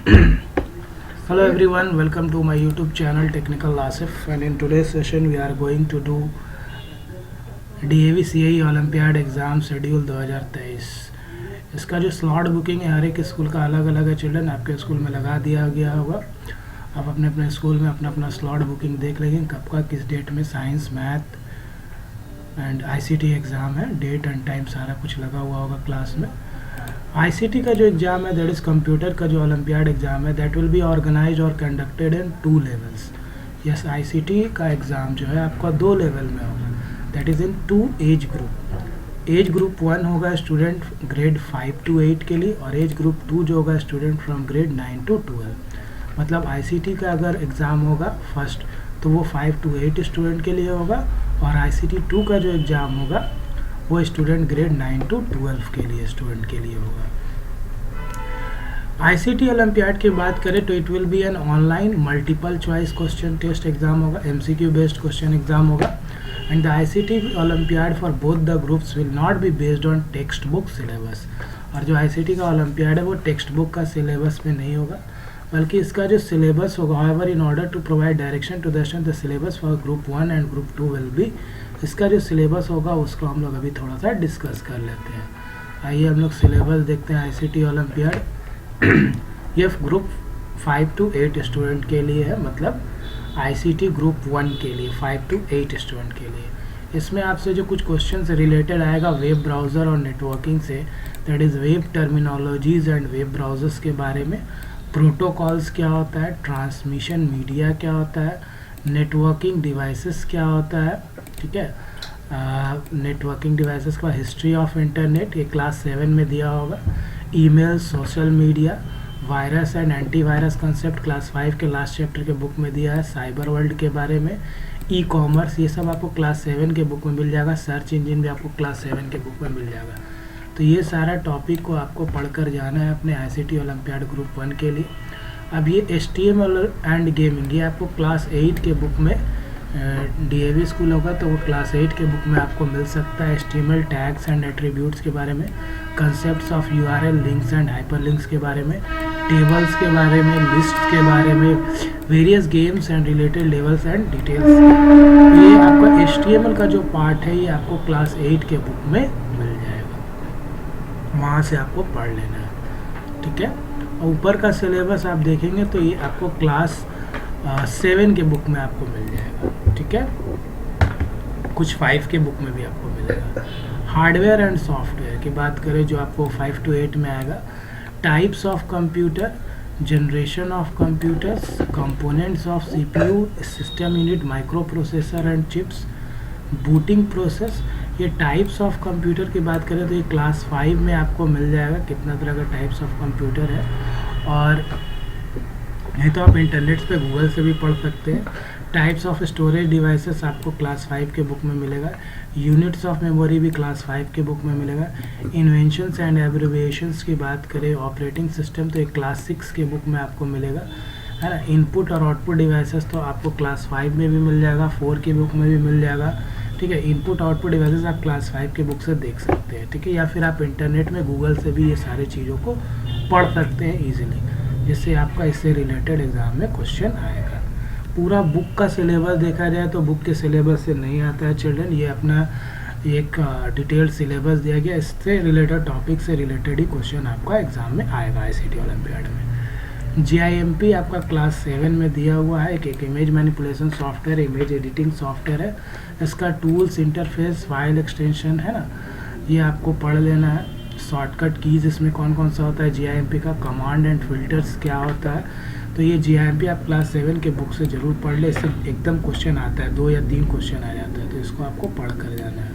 Hello everyone, welcome to my YouTube channel Technical Asif, and in today's session we are going to do DAV CAE Olympiad exam schedule 2023। इसका जो slot booking है हर एक school का अलग अलग है। Children आपके स्कूल में लगा दिया गया होगा। आप अपने अपने स्कूल में अपना अपना स्लॉट बुकिंग देख लेंगे कब का किस डेट में science math and ICT exam है। डेट एंड टाइम सारा कुछ लगा हुआ होगा क्लास में। ICT का जो एग्ज़ाम है दैट इज़ कंप्यूटर का जो ओलंपियाड एग्ज़ाम है दैट विल बी ऑर्गेनाइज और conducted in 2 levels. Yes, ICT का एग्ज़ाम जो है आपका 2 लेवल में होगा, that is in 2 age group. Age group 1 होगा स्टूडेंट ग्रेड 5 to 8 के लिए, और एज ग्रुप 2 जो होगा स्टूडेंट फ्रॉम ग्रेड 9 to 12। मतलब ICT का अगर एग्ज़ाम होगा फर्स्ट तो वो 5 to 8 स्टूडेंट के लिए होगा, और ICT 2 का जो एग्ज़ाम होगा वो स्टूडेंट ग्रेड 9 to 12 के लिए स्टूडेंट के लिए होगा। ICT ओलंपियाड की बात करें तो it will be an online multiple choice question test exam होगा, MCQ बेस्ड क्वेश्चन एग्जाम होगा। And the ICT olympiad for both the groups will not be based on text book syllabus. और जो ICT का olympiad है वो text book का syllabus में नहीं होगा, बल्कि इसका जो सिलेबस होगा however in order to provide direction to the student the syllabus for group 1 and group 2 will be. इसका जो सिलेबस होगा उसको हम लोग अभी थोड़ा सा डिस्कस कर लेते हैं। आइए हम लोग सिलेबस देखते हैं ICT ओलंपियाड। ये ग्रुप 5 to 8 स्टूडेंट के लिए है, मतलब ICT ग्रुप 1 के लिए 5 to 8 स्टूडेंट के लिए। इसमें आपसे जो कुछ क्वेश्चन से रिलेटेड आएगा वेब ब्राउज़र और नेटवर्किंग से, that is web terminologies and web browsers के बारे में, प्रोटोकॉल्स क्या होता है, ट्रांसमिशन मीडिया क्या होता है, नेटवर्किंग डिवाइसेस क्या होता है, ठीक है। नेटवर्किंग डिवाइसेस का हिस्ट्री ऑफ इंटरनेट ये क्लास 7 में दिया होगा। Email, social media, virus and antivirus concept class 5 के लास्ट चैप्टर के बुक में दिया है। साइबर वर्ल्ड के बारे में, ई कॉमर्स, ये सब आपको क्लास 7 के बुक में मिल जाएगा। सर्च इंजन भी आपको क्लास 7 के बुक में मिल जाएगा। तो ये सारा टॉपिक को आपको पढ़कर जाना है अपने ICT ओलंपियाड ग्रुप 1 के लिए। अब ये HTML एंड गेमिंग ये आपको क्लास 8 के बुक में DAV स्कूल होगा तो वो क्लास 8 के बुक में आपको मिल सकता है। HTML टैग्स एंड एट्रीब्यूट्स के बारे में, concepts of URL links and hyperlinks के बारे में, टेबल्स के बारे में, लिस्ट के बारे में, various games and related levels and details. ये आपका HTML का जो पार्ट है ये आपको क्लास 8 के बुक में मिल जाएगा, वहाँ से आपको पढ़ लेना है, ठीक है। ऊपर का सिलेबस आप देखेंगे तो ये आपको क्लास 7 के बुक में आपको मिल जाएगा, ठीक है। कुछ 5 के बुक में भी आपको मिलेगा। हार्डवेयर एंड सॉफ्टवेयर की बात करें जो आपको 5 to 8 में आएगा, types of computer, generation of computers, components of CPU, system unit, micro processor and chips, booting process. ये टाइप्स ऑफ कंप्यूटर की बात करें तो ये क्लास 5 में आपको मिल जाएगा कितना तरह का टाइप्स ऑफ कंप्यूटर है, और नहीं तो आप इंटरनेट पे गूगल से भी पढ़ सकते हैं। टाइप्स ऑफ स्टोरेज डिवाइसेस आपको क्लास 5 के बुक में मिलेगा। यूनिट्स ऑफ मेमोरी भी क्लास 5 के बुक में मिलेगा। इन्वेंशंस एंड एब्रिविएशंस की बात करें, ऑपरेटिंग सिस्टम तो एक क्लास 6 के बुक में आपको मिलेगा, है ना। इनपुट और आउटपुट डिवाइसेस तो आपको क्लास 5 में भी मिल जाएगा, 4 की बुक में भी मिल जाएगा, ठीक है। इनपुट आउटपुट डिवाइसेस आप क्लास 5 के बुक से देख सकते हैं, ठीक है, या फिर आप इंटरनेट में गूगल से भी ये सारी चीज़ों को पढ़ सकते हैं ईजिली, जिससे आपका इससे रिलेटेड एग्ज़ाम में क्वेश्चन आएगा। पूरा बुक का सिलेबस देखा जाए तो बुक के सिलेबस से नहीं आता है चिल्ड्रन, ये अपना एक डिटेल्ड सिलेबस दिया गया, इससे रिलेटेड टॉपिक से रिलेटेड ही क्वेश्चन आपका एग्ज़ाम में आएगा ICT ओलंपियाड में। GIMP आपका क्लास 7 में दिया हुआ है, एक image manipulation software, image editing software है। इसका टूल्स, इंटरफेस, फाइल एक्सटेंशन है ना, ये आपको पढ़ लेना है। शॉर्टकट कीज़ इसमें कौन कौन सा होता है, GIMP का कमांड एंड फिल्टर्स क्या होता है, तो ये GIMP आप क्लास 7 के बुक से ज़रूर पढ़ ले, इससे एकदम क्वेश्चन आता है, 2 या 3 क्वेश्चन आ जाता है, तो इसको आपको पढ़ कर जाना है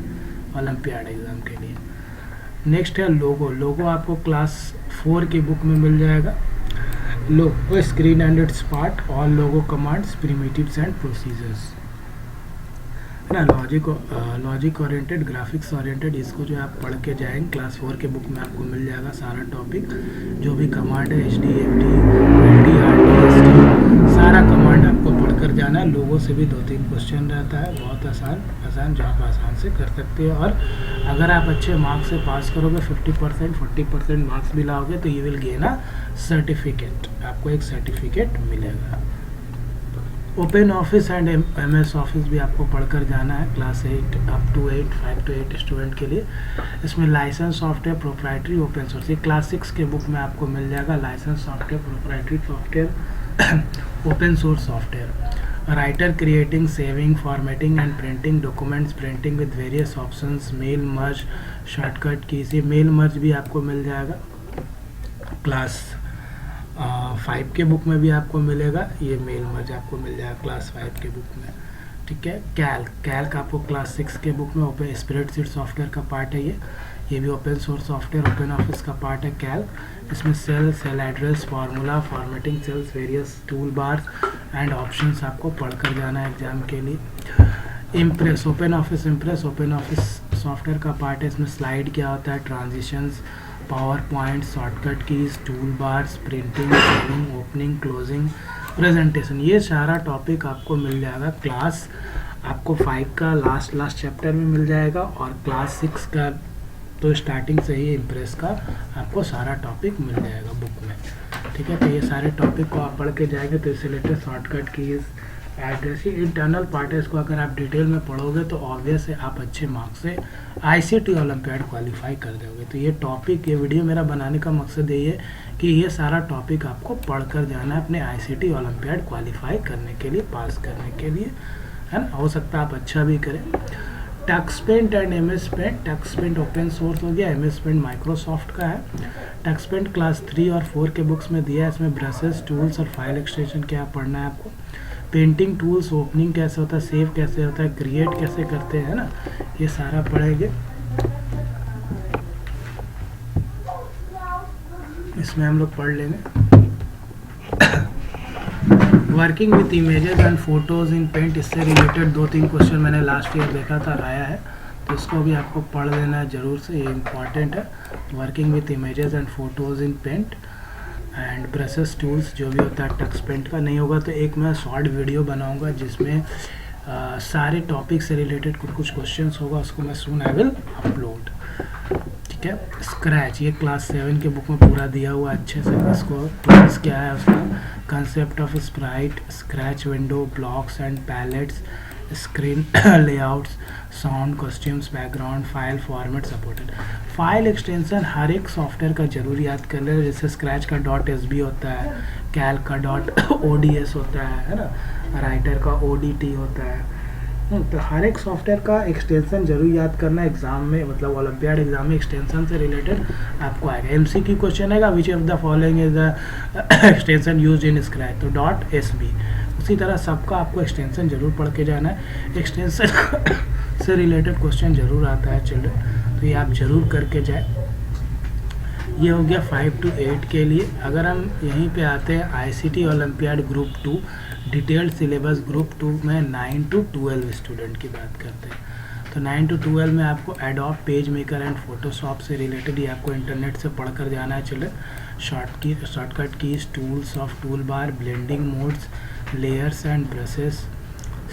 ओलंपियाड एग्ज़ाम के लिए। नेक्स्ट है लोगो। लोगो आपको क्लास 4 की बुक में मिल जाएगा। Logo screen and its part, all Logo commands, primitives and procedures, है ना। लॉजिक ओरिएंटेड, ग्राफिक्स ओरिएंटेड, इसको जो आप पढ़ के जाएंगे क्लास 4 के बुक में आपको मिल जाएगा सारा टॉपिक, जो भी कमांड है HDFD, LD, RD, ST, सारा कमांड आपको पढ़कर कर जाना है। लोगों से भी 2-3 क्वेश्चन रहता है, बहुत आसान जो आप आसान से कर सकते हो। और अगर आप अच्छे मार्क्स से पास करोगे 50% 40% मार्क्स भी लाओगे तो you will gain a certificate, आपको एक सर्टिफिकेट मिलेगा। Open office and MS office भी आपको पढ़कर जाना है class 8 up to 8 5 to 8 student के लिए। इसमें licence software, proprietary, open source, ये क्लास 6 के बुक में आपको मिल जाएगा। Licence software, proprietary software, open source software, writer creating, saving, formatting and printing documents, printing with various options, mail merge, shortcut keys, ये मेल मर्ज भी आपको मिल जाएगा। क्लास 5 के बुक में भी आपको मिलेगा, ये मेल मर्ज आपको मिल जाएगा क्लास 5 के बुक में, ठीक है। कैल्क आपको क्लास 6 के बुक में, ओपन स्प्रेडशीट सॉफ्टवेयर का पार्ट है ये भी open source software, open office का पार्ट है कैल्क। इसमें cell address, formula, formatting cells, various tool bars and options आपको पढ़कर जाना है एग्जाम के लिए। Impress, open office impress, open office software का पार्ट है। इसमें स्लाइड क्या होता है, transitions, power point, shortcut keys, tool bars, printing, saving, opening, closing, presentation, ये सारा टॉपिक आपको मिल जाएगा। क्लास आपको 5 का लास्ट चैप्टर में मिल जाएगा और क्लास 6 का तो स्टार्टिंग से ही इम्प्रेस का आपको सारा टॉपिक मिल जाएगा बुक में, ठीक है। तो ये सारे टॉपिक को आप पढ़ के जाएंगे तो इससे रिलेटेड शॉर्टकट कीज, एड्रेस, ये इंटरनल पार्ट है, इसको अगर आप डिटेल में पढ़ोगे तो ऑब्वियस है आप अच्छे मार्क्स से ICT ओलंपियाड क्वालिफाई कर दोगे। तो ये टॉपिक, ये वीडियो मेरा बनाने का मकसद यही है कि ये सारा टॉपिक आपको पढ़ कर जाना है अपने ICT ओलंपियाड क्वालिफाई करने के लिए, पास करने के लिए, है ना। हो सकता है आप अच्छा भी करें। Tux Paint and MS paint, Tux Paint open source हो गया, MS पेंट माइक्रोसॉफ्ट का है। टक्सपेंट क्लास 3 और 4 के बुक्स में दिया है। इसमें ब्रशेस, टूल्स और फाइल एक्सटेंशन क्या पढ़ना है आपको, पेंटिंग टूल्स, ओपनिंग कैसे होता है, सेव कैसे होता है, क्रिएट कैसे करते हैं ना, ये सारा पढ़ेंगे। इसमें हम लोग पढ़ लेंगे working with images and photos in paint, इससे रिलेटेड 2-3 क्वेश्चन मैंने लास्ट ईयर देखा था, आया है, तो इसको भी आपको पढ़ लेना है ज़रूर से, ये इम्पॉर्टेंट है। Working with images and photos in paint and brushes, tools, जो भी होता है टक्स पेंट का। नहीं होगा तो एक मैं शॉर्ट वीडियो बनाऊंगा जिसमें सारे टॉपिक से रिलेटेड कुछ क्वेश्चंस होगा, उसको मैं सून आई विल अपलोड, ठीक है। स्क्रैच, ये क्लास 7 के बुक में पूरा दिया हुआ अच्छे से, इसको क्लास क्या है उसका, concept of sprite, Scratch window, blocks and palettes, screen layouts, sound, costumes, background, file format supported. File extension हर एक सॉफ्टवेयर का जरूर याद कर लेना, जैसे स्क्रैच का .sb होता है, कैल्क का .ods होता है ना, राइटर का ODT होता है। तो हर एक सॉफ्टवेयर का एक्सटेंशन जरूर याद करना एग्जाम में, मतलब ओलंपियाड एग्जाम में एक्सटेंशन से रिलेटेड आपको आएगा। MCQ क्वेश्चन आएगा, which of the following is the extension used in scratch, तो .sb। उसी तरह सबका आपको एक्सटेंशन जरूर पढ़ के जाना है, एक्सटेंशन से रिलेटेड क्वेश्चन जरूर आता है चिल्ड्रन, तो ये आप जरूर करके जाए। ये हो गया 5 to 8 के लिए। अगर हम यहीं पे आते हैं ICT olympiad group 2 detailed syllabus, group 2 में 9 to 12 स्टूडेंट की बात करते हैं, तो 9 to 12 में आपको adobe page maker and Photoshop से रिलेटेड ही आपको इंटरनेट से पढ़ कर जाना है children. Shortcut keys, tools of tool bar, blending modes, layers and brushes,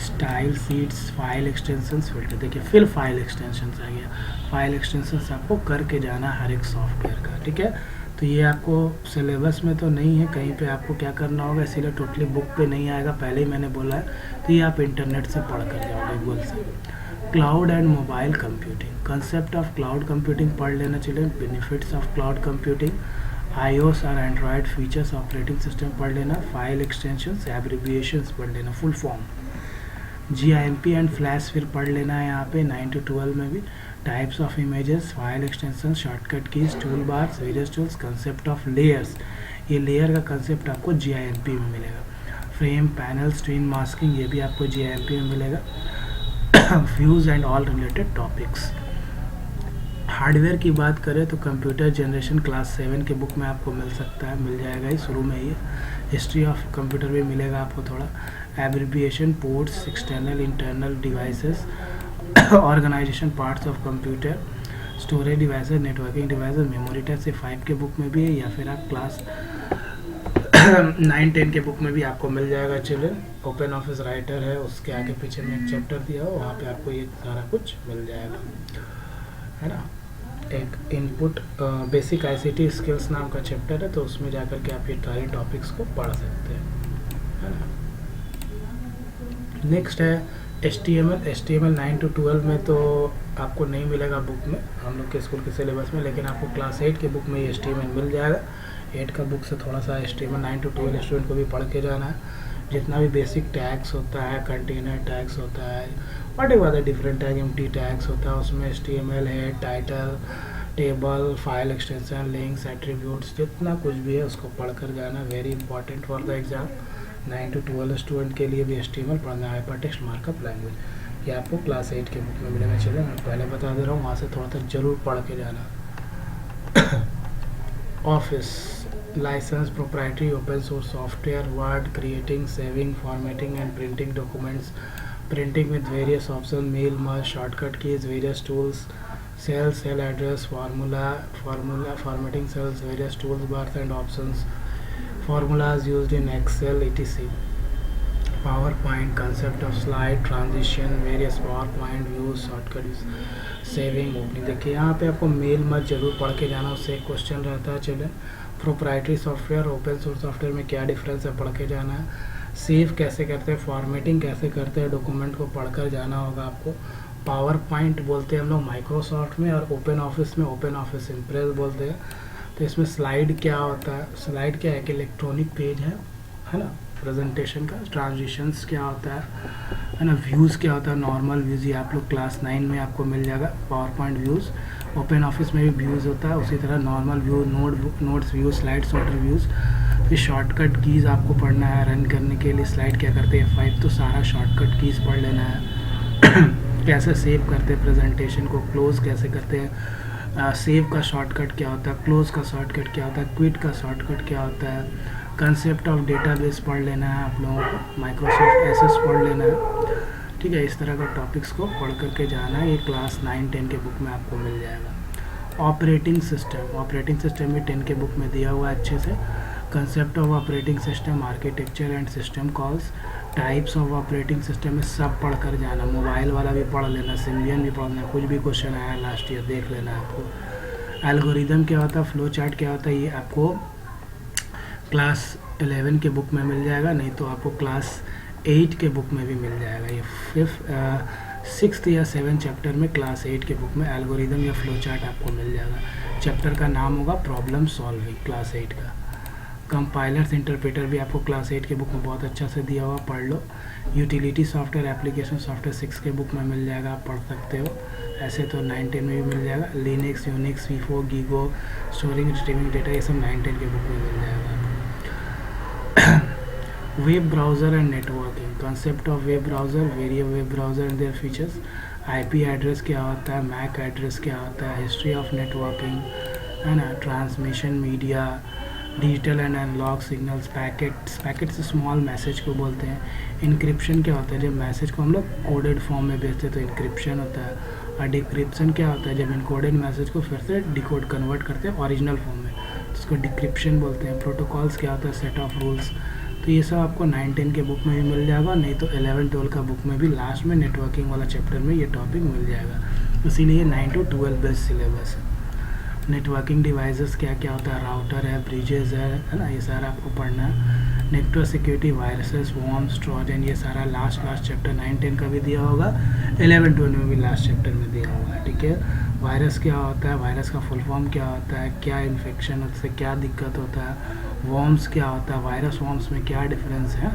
style seats, file extensions, filter. देखिए फिर फाइल एक्सटेंशंस आ गया, फाइल एक्सटेंशंस आपको करके जाना हर एक सॉफ्टवेयर का, ठीक है। तो ये आपको सिलेबस में तो नहीं है, कहीं पे आपको क्या करना होगा, इसीलिए टोटली बुक पे नहीं आएगा, पहले ही मैंने बोला है, तो ये आप इंटरनेट से पढ़ कर जाओगे गूगल से। Cloud and mobile computing, concept of cloud computing पढ़ लेना चाहिए, benefits of cloud computing, iOS और एंड्रॉयड फीचर्स, ऑपरेटिंग सिस्टम पढ़ लेना, फाइल एक्सटेंशंस, एब्रिविएशंस पढ़ लेना, full form, GIMP and flash फिर पढ़ लेना है यहाँ पे 9 to 12 में भी। Types of images, file extension, shortcut keys, tool bars, various tools, concept of layers, ये लेयर का कंसेप्ट आपको GIMP में मिलेगा। फ्रेम, पैनल, स्क्रीन मास्किंग, ये भी आपको GIMP में मिलेगा। Views and all related topics. Hardware की बात करें तो कंप्यूटर जनरेशन क्लास 7 के बुक में आपको मिल सकता है, मिल जाएगा ही शुरू में ही। हिस्ट्री ऑफ कंप्यूटर भी मिलेगा आपको थोड़ा, abbreviation, ports, external internal devices, organisation parts of computer, storage devices, networking devices, memory test, 5 के बुक में भी है, या फिर आप क्लास 9-10 के बुक में भी आपको मिल जाएगा चिल्ड्रन। ओपन ऑफिस राइटर है, उसके आगे पीछे में एक चैप्टर दिया हो, वहाँ पे आपको ये सारा कुछ मिल जाएगा, है ना। एक इनपुट बेसिक आईसीटी स्किल्स नाम का चैप्टर है, तो उसमें जाकर के आप ये सारे टॉपिक्स को पढ़ सकते हैं, है ना। नेक्स्ट है HTML 9 to 12 में तो आपको नहीं मिलेगा बुक में, हम लोग के स्कूल के सिलेबस में, लेकिन आपको क्लास 8 के बुक में ये HTML मिल जाएगा। 8 का बुक से थोड़ा सा HTML 9 to 12 स्टूडेंट को भी पढ़ के जाना है। जितना भी बेसिक टैग्स होता है, कंटेनर टैग्स होता है, what ever different tag, empty tags होता है, उसमें HTML है, title, table, file extension, links, attributes, जितना कुछ भी है उसको पढ़ कर जाना। Very important for the exam. 9 to 12 student के लिए भी HTML पढ़ना है, हाइपर टेक्स्ट मार्कअप लैंग्वेज। ये आपको क्लास 8 के बुक में मिलेगा। चलिए मैं पहले बता दे रहा हूँ, वहाँ से थोड़ा सा जरूर पढ़ के जाना। Office licence, proprietary, open source software, word, creating, saving, formatting and printing documents, printing with various options, mail, merge, shortcut keys, various tools, cell address, formula, formatting cells, various toolbars and options, formulas used in Excel, etc. PowerPoint, concept of slide, transition, various PowerPoint views, shortcuts, saving, opening. देखिए यहाँ पे आपको mail मत जरूर पढ़ के जाना, उससे एक क्वेश्चन रहता है। चले proprietary software, open source software में क्या डिफरेंस है, पढ़ के जाना है। सेव कैसे करते हैं, फॉर्मेटिंग कैसे करते हैं, डॉक्यूमेंट को पढ़कर जाना होगा आपको। पावर पॉइंट बोलते हैं हम लोग माइक्रोसॉफ्ट में, और ओपन ऑफिस में ओपन ऑफिस इम्प्रेस बोलते हैं। तो इसमें स्लाइड क्या होता है, स्लाइड क्या है कि इलेक्ट्रॉनिक पेज है ना, प्रेजेंटेशन का। ट्रांजिशंस क्या होता है ना, व्यूज़ क्या होता है, नॉर्मल व्यूज़, ये आप लोग क्लास 9 में आपको मिल जाएगा। Power point views, open office में भी व्यूज़ होता है, उसी तरह normal view, notes view, slide sorter views. फिर शॉर्टकट कीज़ आपको पढ़ना है रन करने के लिए। स्लाइड क्या करते हैं, F5, तो सारा शॉर्टकट कीज़ पढ़ लेना है। कैसे सेव करते हैं प्रेजेंटेशन को, क्लोज कैसे करते हैं, सेव का शॉर्टकट क्या होता है, क्लोज का शॉर्टकट क्या होता है, क्विट का शॉर्टकट क्या होता है। कंसेप्ट ऑफ डेटाबेस पढ़ लेना है आप लोगों को, माइक्रोसॉफ्ट एसेस पढ़ लेना है, ठीक है। इस तरह का टॉपिक्स को पढ़ करके जाना है। ये क्लास 9-10 के बुक में आपको मिल जाएगा। ऑपरेटिंग सिस्टम भी 10 के बुक में दिया हुआ है अच्छे से। Concept of operating system, architecture and system calls, types of operating system में सब पढ़ कर जाना। मोबाइल वाला भी पढ़ लेना, सिम्बियन भी पढ़ना, कुछ भी क्वेश्चन आया लास्ट ईयर देख लेना है आपको। एल्गोरिदम क्या होता है, फ्लो चार्ट क्या होता है, ये आपको क्लास 11 के बुक में मिल जाएगा, नहीं तो आपको क्लास 8 के बुक में भी मिल जाएगा। ये 6th या 7th चैप्टर में क्लास 8 के बुक में एल्गोरिदम या फ्लो चार्ट आपको मिल जाएगा। चैप्टर का नाम होगा प्रॉब्लम सॉल्विंग, क्लास 8 का। कंपाइलर्स इंटरप्रेटर भी आपको क्लास 8 के बुक में बहुत अच्छा से दिया हुआ, पढ़ लो। यूटिलिटी सॉफ्टवेयर, एप्लीकेशन सॉफ्टवेयर 6 के बुक में मिल जाएगा, आप पढ़ सकते हो। ऐसे तो 9-10 में भी मिल जाएगा। Linux, Unix, FIFO, GIGO, storing retrieving data, ये सब 9-10 के बुक में मिल जाएगा। Web browser and networking, concept of web browser, various web browser and their features, IP address क्या होता है, मैक एड्रेस क्या होता है, हिस्ट्री ऑफ नेटवर्किंग, है ना, transmission media, digital and analogue signals, packets small message को बोलते हैं। इंक्रिप्शन क्या होता है, जब मैसेज को हम लोग कोडेड फॉर्म में भेजते हैं तो इंक्रिप्शन होता है। और डिक्रिप्शन क्या होता है, जब इनकोडेड मैसेज को फिर से डिकोड कन्वर्ट करते हैं ओरिजिनल फॉर्म में, तो उसको डिक्रिप्शन बोलते हैं। प्रोटोकॉल्स क्या होता है, सेट ऑफ रूल्स। तो ये सब आपको 9-10 के बुक में भी मिल जाएगा, नहीं तो 11-12 का बुक में भी लास्ट में नेटवर्किंग वाला चैप्टर में ये टॉपिक मिल जाएगा। इसीलिए 9 to 12 बेस्ट सिलेबस है। नेटवर्किंग डिवाइसेस क्या क्या होता है, राउटर है, ब्रिजेस है ना, ये सारा आपको पढ़ना है। Network security, viruses, worms, Trojan, ये सारा लास्ट चैप्टर 9-10 का भी दिया होगा, 11-12 में भी लास्ट चैप्टर में दिया होगा, ठीक है। वायरस क्या होता है, वायरस का फुल फॉर्म क्या होता है, क्या इन्फेक्शन उससे क्या दिक्कत होता है। वॉर्म्स क्या होता है, वायरस वॉर्म्स में क्या डिफरेंस है।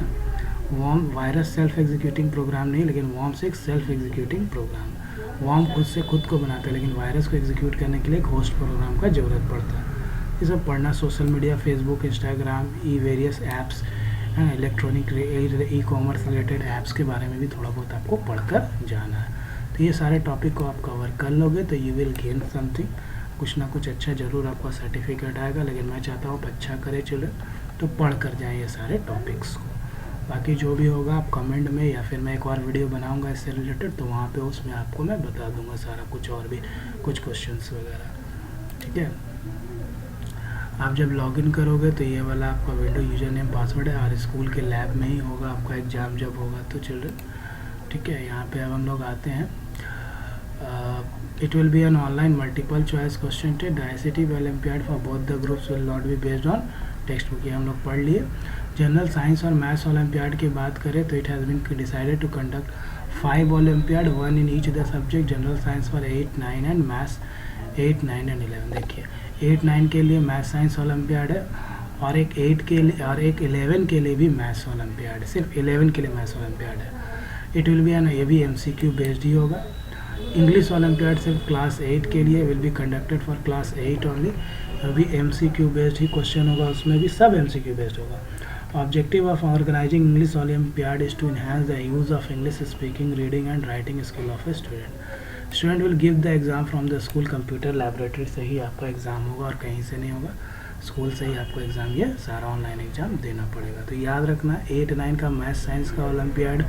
वायरस सेल्फ एग्जीक्यूटिंग प्रोग्राम नहीं, लेकिन वॉर्म्स एक सेल्फ एग्जीक्यूटिंग प्रोग्राम है। वॉर्म खुद से खुद को बनाता है, लेकिन वायरस को एग्जीक्यूट करने के लिए एक होस्ट प्रोग्राम का ज़रूरत पड़ता है। ये सब पढ़ना। Social media, Facebook, Instagram, various apps, electronic e-commerce related apps के बारे में भी थोड़ा बहुत आपको पढ़कर जाना है। तो ये सारे टॉपिक को आप कवर कर लोगे तो यू विल गेन समथिंग, कुछ ना कुछ अच्छा ज़रूर आपका सर्टिफिकेट आएगा। लेकिन मैं चाहता हूँ आप अच्छा करें चलो, तो पढ़ कर जाएँ ये सारे टॉपिक्स को। बाकी जो भी होगा आप कमेंट में, या फिर मैं एक और वीडियो बनाऊंगा इससे रिलेटेड, तो वहाँ पे उसमें आपको मैं बता दूंगा सारा कुछ, और भी कुछ क्वेश्चंस वगैरह, ठीक है। आप जब लॉगिन करोगे तो ये वाला आपका विंडो यूजर नेम पासवर्ड है और स्कूल के लैब में ही होगा आपका एग्ज़ाम जब होगा तो चिल्ड्रन, ठीक है। यहाँ पे अब हम लोग आते हैं, it will be an online multiple choice question test, the ICT olympiad for both the groups will not be based on text book, ये हम लोग पढ़ लिए। जनरल साइंस और मैथ्स ओलंपियाड की बात करें तो it has been decided to conduct 5 olympiad, 1 in each the subject, general science for 8, 9 and maths 8, 9 and 11। देखिए 8, 9 के लिए मैथ्स साइंस ओलंपियाड है और एक 8 के लिए और एक 11 के लिए भी मैथ्स ओलंपियाड है, सिर्फ 11 के लिए मैथ्स ओलंपियाड है। इट विल बी एन, ये भी MCQ बेस्ड ही होगा। इंग्लिश ओलंपियाड सिर्फ क्लास 8 के लिए, will be conducted for class 8 only, अभी MCQ बेस्ड ही क्वेश्चन होगा, उसमें भी सब MCQ बेस्ड होगा। Objective of organising English olympiad is to enhance the use of English speaking, reading and writing skill of a student. Student will give the exam from the school computer laboratory से ही आपका exam होगा और कहीं से नहीं होगा, school से ही आपको एग्ज़ाम, ये सारा ऑनलाइन एग्ज़ाम देना पड़ेगा। तो याद रखना 8, 9 का मैथ्स साइंस का ओलंपियाड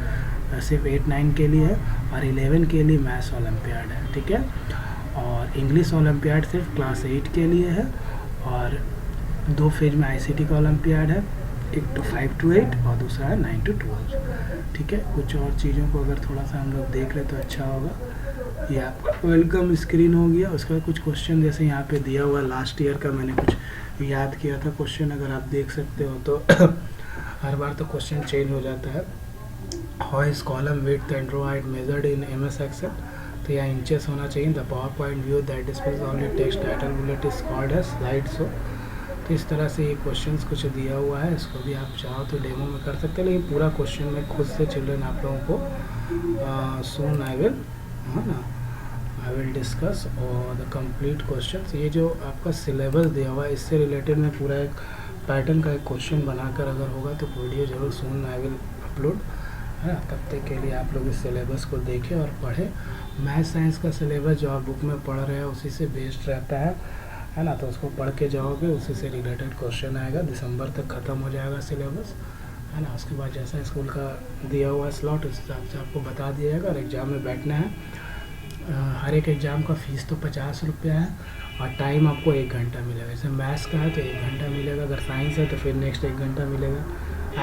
सिर्फ 8, 9 के लिए है और 11 के लिए मैथ्स ओलंपियाड है, ठीक है। और इंग्लिश ओलंपियाड सिर्फ क्लास 8 के लिए है और 2 फेज में ICT का ओलंपियाड है, एक तो 5 to 8 और दूसरा है 9 to 12, ठीक है। कुछ और चीज़ों को अगर थोड़ा सा हम लोग देख रहे तो अच्छा होगा। ये आपका वेलकम स्क्रीन हो गया, उसका कुछ क्वेश्चन जैसे यहाँ पे दिया हुआ लास्ट ईयर का मैंने कुछ याद किया था क्वेश्चन, अगर आप देख सकते हो तो हर बार तो क्वेश्चन चेंज हो जाता है। How is column width and row height measured in MS Excel, तो यहाँ इंचेस होना चाहिए। The power point view that displays only text title bullet is called as slide show. तो इस तरह से ये क्वेश्चंस कुछ दिया हुआ है, इसको भी आप चाहो तो डेमो में कर सकते हैं, लेकिन पूरा क्वेश्चन में खुद से चिल्ड्रन आप लोगों को सून आई विल, है ना, आई विल डिस्कस और द कंप्लीट क्वेश्चंस। ये जो आपका सिलेबस दिया हुआ है इससे रिलेटेड मैं पूरा एक पैटर्न का एक क्वेश्चन बनाकर अगर होगा तो वीडियो जरूर सून आई विल अपलोड, है ना। तब तक के लिए आप लोग इस सिलेबस को देखें और पढ़ें। मैथ साइंस का सिलेबस जो आप बुक में पढ़ रहे हैं उसी से बेस्ड रहता है ना, तो उसको पढ़ के जाओगे उसी से रिलेटेड क्वेश्चन आएगा। दिसंबर तक ख़त्म हो जाएगा सिलेबस, है ना। उसके बाद जैसा स्कूल का दिया हुआ स्लॉट उस हिसाब से आपको बता दिया जाएगा और एग्ज़ाम में बैठना है। हर एक एग्ज़ाम का फ़ीस तो 50 रुपया है और टाइम आपको 1 घंटा मिलेगा। जैसे मैथ्स का है तो 1 घंटा मिलेगा, अगर साइंस है तो फिर नेक्स्ट 1 घंटा मिलेगा,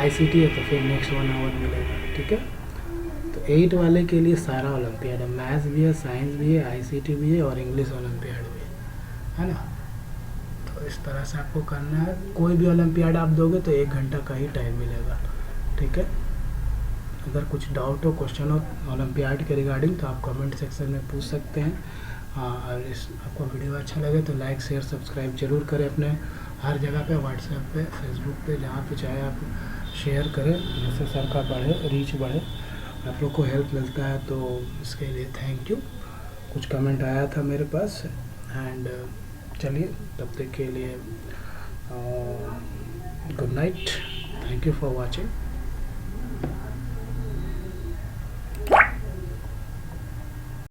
ICT है तो फिर नेक्स्ट 1 आवर मिलेगा, ठीक है। तो 8 वाले के लिए सारा ओलंपियाड है, मैथ्स भी है, साइंस भी है, ICT भी है और इंग्लिश ओलंपियाड भी है ना। तो इस तरह से आपको करना है। कोई भी ओलंपियाड आप दोगे तो 1 घंटा का ही टाइम मिलेगा, ठीक है। अगर कुछ डाउट हो, क्वेश्चन हो ओलंपियाड के रिगार्डिंग तो आप कमेंट सेक्शन में पूछ सकते हैं। और इस आपको वीडियो अच्छा लगे तो लाइक शेयर सब्सक्राइब जरूर करें अपने हर जगह पे, व्हाट्सएप पे, फेसबुक पे, जहाँ पे चाहे आप शेयर करें, जिससे सर का बढ़े, रीच बढ़े, आप लोग को हेल्प मिलता है। तो इसके लिए थैंक यू। कुछ कमेंट आया था मेरे पास एंड चलिए तब तक के लिए good night, thank you for watching.